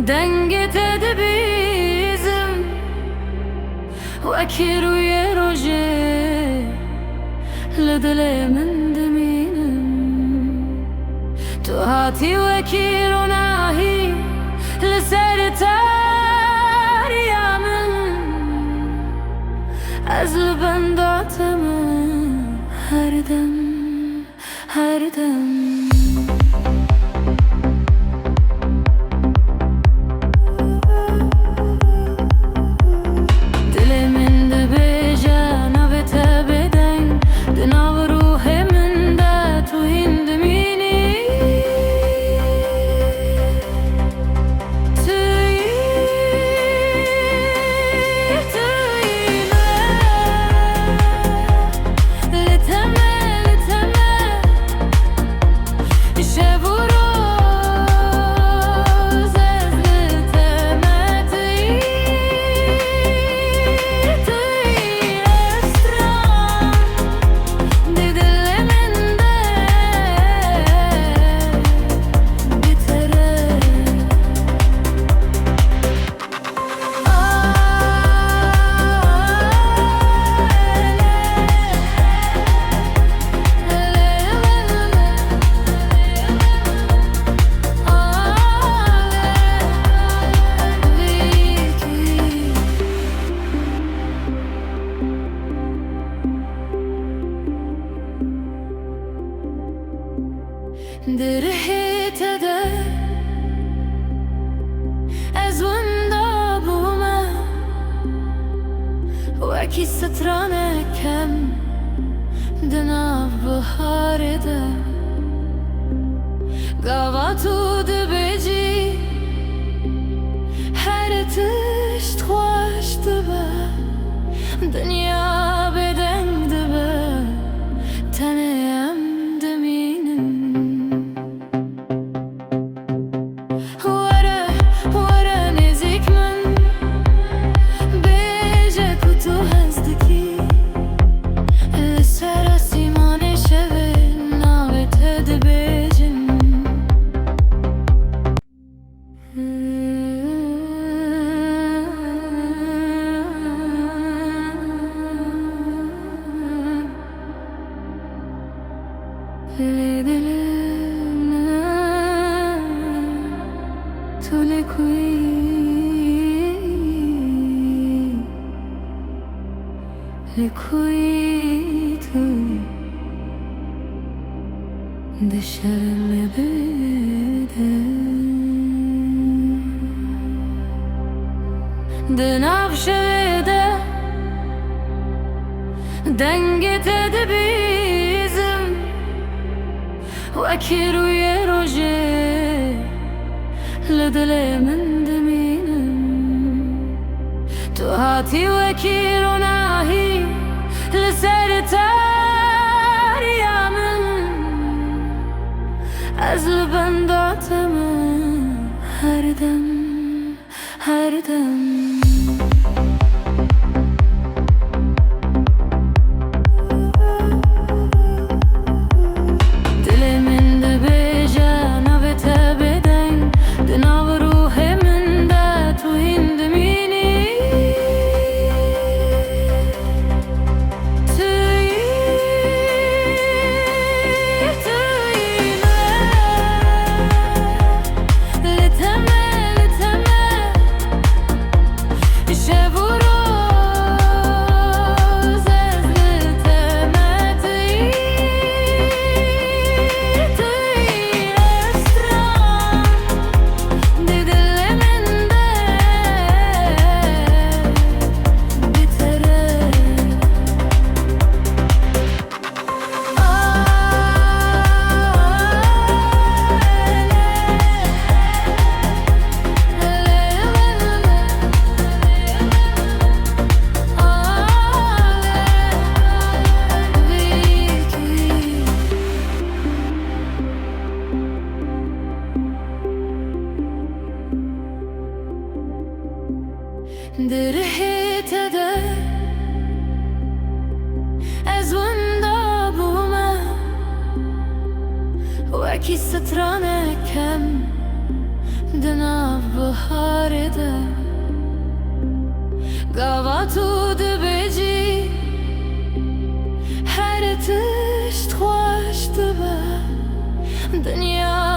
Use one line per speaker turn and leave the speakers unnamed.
دنگت دبیزم وکی روی روژه لدل من دمینم تو هاتی وکی رو ناهی لسر تاریامم از لبنداتم هر دم هر دم درحت ده از وندا بومه وکی سترانه کم دناف بحار ده گاوا تو دبیجی هر تشت خوش دبه دنیا بدنگ دبه تنیم دنگت دبیزم وکی روی روژه لدل من دمینم تو هاتی وکی رو ناهی لسر تاریامم از لبنداتم هر دم هر دم
To you
وکی سترانه کم دناف بهاره ده گاوا تو دبیجی هر تشت خوش دبه دنیا